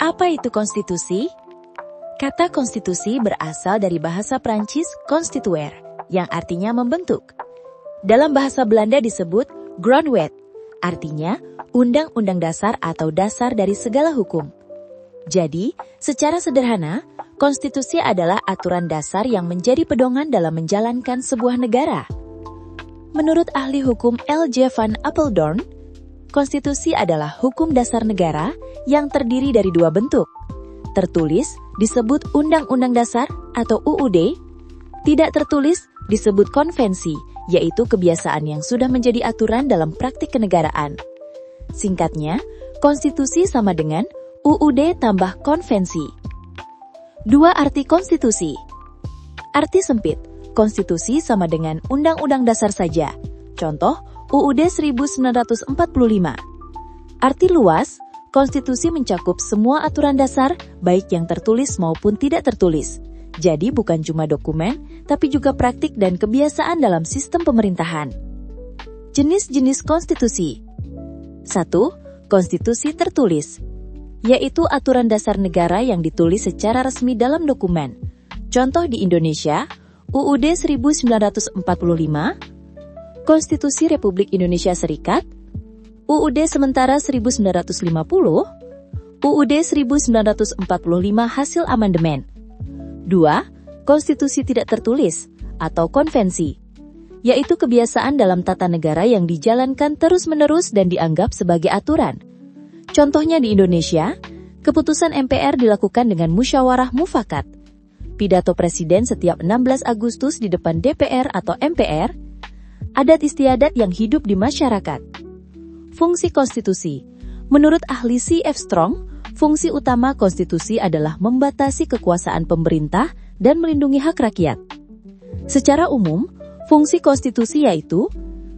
Apa itu konstitusi? Kata konstitusi berasal dari bahasa Prancis constituer, yang artinya membentuk. Dalam bahasa Belanda disebut grondwet, artinya undang-undang dasar atau dasar dari segala hukum. Jadi, secara sederhana, konstitusi adalah aturan dasar yang menjadi pedoman dalam menjalankan sebuah negara. Menurut ahli hukum L.J. van Apeldoorn, konstitusi adalah hukum dasar negara yang terdiri dari dua bentuk. Tertulis disebut Undang-Undang Dasar atau UUD, tidak tertulis disebut konvensi, yaitu kebiasaan yang sudah menjadi aturan dalam praktik kenegaraan. Singkatnya, konstitusi sama dengan UUD tambah konvensi. Dua arti konstitusi. Arti sempit, konstitusi sama dengan Undang-Undang Dasar saja. Contoh, UUD 1945. Arti luas, konstitusi mencakup semua aturan dasar, baik yang tertulis maupun tidak tertulis. Jadi bukan cuma dokumen, tapi juga praktik dan kebiasaan dalam sistem pemerintahan. Jenis-jenis konstitusi. 1. Konstitusi tertulis, yaitu aturan dasar negara yang ditulis secara resmi dalam dokumen. Contoh di Indonesia, UUD 1945, Konstitusi Republik Indonesia Serikat, UUD sementara 1950, UUD 1945 hasil amandemen. 2. Konstitusi tidak tertulis atau konvensi, yaitu kebiasaan dalam tata negara yang dijalankan terus-menerus dan dianggap sebagai aturan. Contohnya di Indonesia, keputusan MPR dilakukan dengan musyawarah mufakat. Pidato Presiden setiap 16 Agustus di depan DPR atau MPR, adat istiadat yang hidup di masyarakat. Fungsi konstitusi. Menurut ahli C.F. Strong, fungsi utama konstitusi adalah membatasi kekuasaan pemerintah dan melindungi hak rakyat. Secara umum, fungsi konstitusi yaitu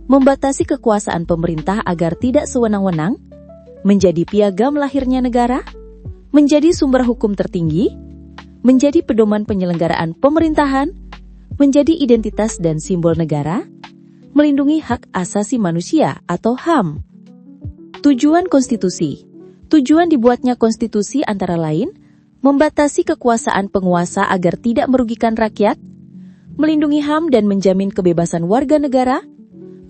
membatasi kekuasaan pemerintah agar tidak sewenang-wenang, menjadi piagam lahirnya negara, menjadi sumber hukum tertinggi, menjadi pedoman penyelenggaraan pemerintahan, menjadi identitas dan simbol negara, melindungi hak asasi manusia atau HAM. Tujuan konstitusi. Tujuan dibuatnya konstitusi antara lain, membatasi kekuasaan penguasa agar tidak merugikan rakyat, melindungi HAM dan menjamin kebebasan warga negara,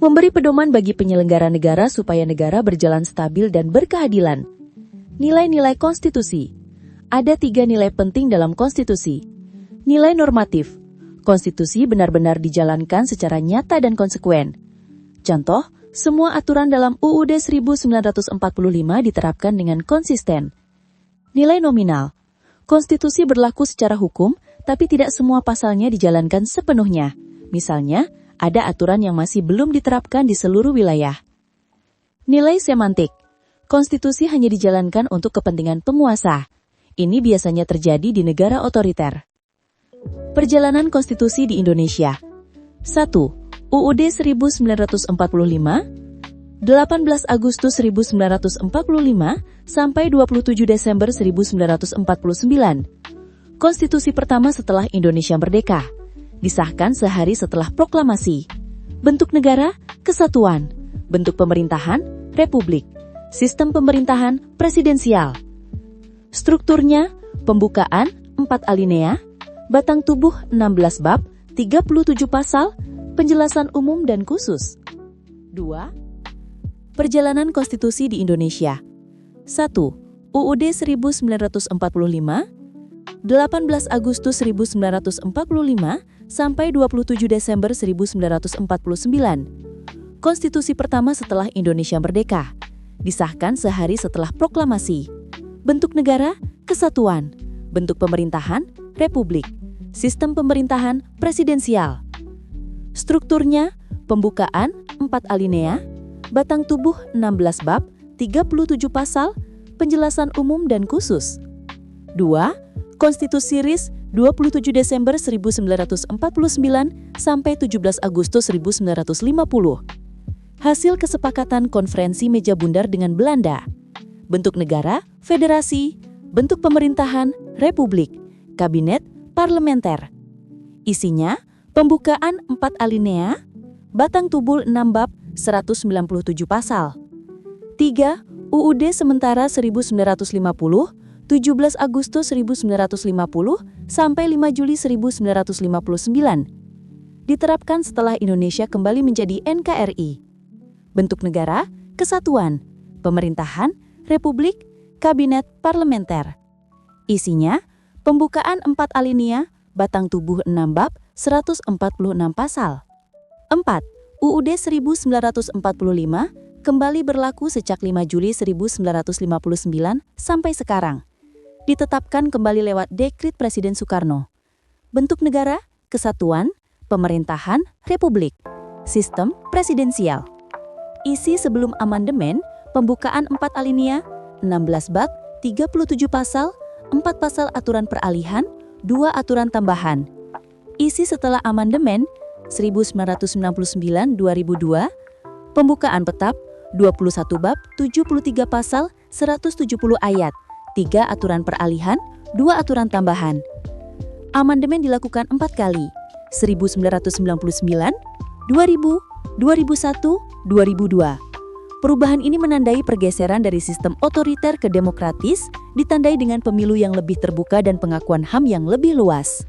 memberi pedoman bagi penyelenggara negara supaya negara berjalan stabil dan berkeadilan. Nilai-nilai konstitusi. Ada 3 nilai penting dalam konstitusi. Nilai normatif. Konstitusi benar-benar dijalankan secara nyata dan konsekuen. Contoh, semua aturan dalam UUD 1945 diterapkan dengan konsisten. Nilai nominal. Konstitusi berlaku secara hukum, tapi tidak semua pasalnya dijalankan sepenuhnya. Misalnya, ada aturan yang masih belum diterapkan di seluruh wilayah. Nilai semantik. Konstitusi hanya dijalankan untuk kepentingan penguasa. Ini biasanya terjadi di negara otoriter. Perjalanan konstitusi di Indonesia. 1. UUD 1945, 18 Agustus 1945 sampai 27 Desember 1949. Konstitusi pertama setelah Indonesia merdeka. Disahkan sehari setelah proklamasi. Bentuk negara, kesatuan. Bentuk pemerintahan, republik. Sistem pemerintahan, presidensial. Strukturnya, pembukaan, 4 alinea, batang tubuh 16 bab, 37 pasal, penjelasan umum dan khusus. 2. Perjalanan konstitusi di Indonesia. 1. UUD 1945, 18 Agustus 1945 sampai 27 Desember 1949. Konstitusi pertama setelah Indonesia merdeka. Disahkan sehari setelah proklamasi. Bentuk negara, kesatuan. Bentuk pemerintahan, republik. Sistem pemerintahan, presidensial. Strukturnya, pembukaan, 4 alinea, batang tubuh 16 bab, 37 pasal, penjelasan umum dan khusus. 2. Konstitusi RIS 27 Desember 1949 sampai 17 Agustus 1950. Hasil kesepakatan konferensi meja bundar dengan Belanda. Bentuk negara, federasi. Bentuk pemerintahan, republik. Kabinet, parlementer. Isinya, pembukaan 4 alinea, batang tubuh 6 bab, 197 pasal. 3. UUD sementara 1950, 17 Agustus 1950 sampai 5 Juli 1959. Diterapkan setelah Indonesia kembali menjadi NKRI. Bentuk negara, kesatuan, pemerintahan, republik, kabinet, parlementer. Isinya, pembukaan 4 alinea, batang tubuh 6 bab, 146 pasal. 4. UUD 1945 kembali berlaku sejak 5 Juli 1959 sampai sekarang. Ditetapkan kembali lewat Dekrit Presiden Soekarno. Bentuk negara, kesatuan, pemerintahan, republik. Sistem presidensial. Isi sebelum amandemen, pembukaan 4 alinea, 16 bab, 37 pasal, 4 pasal aturan peralihan, 2 aturan tambahan. Isi setelah amandemen 1999-2002, pembukaan petap 21 bab, 73 pasal, 170 ayat, 3 aturan peralihan, 2 aturan tambahan. Amandemen dilakukan 4 kali, 1999, 2000, 2001, 2002. Perubahan ini menandai pergeseran dari sistem otoriter ke demokratis, ditandai dengan pemilu yang lebih terbuka dan pengakuan HAM yang lebih luas.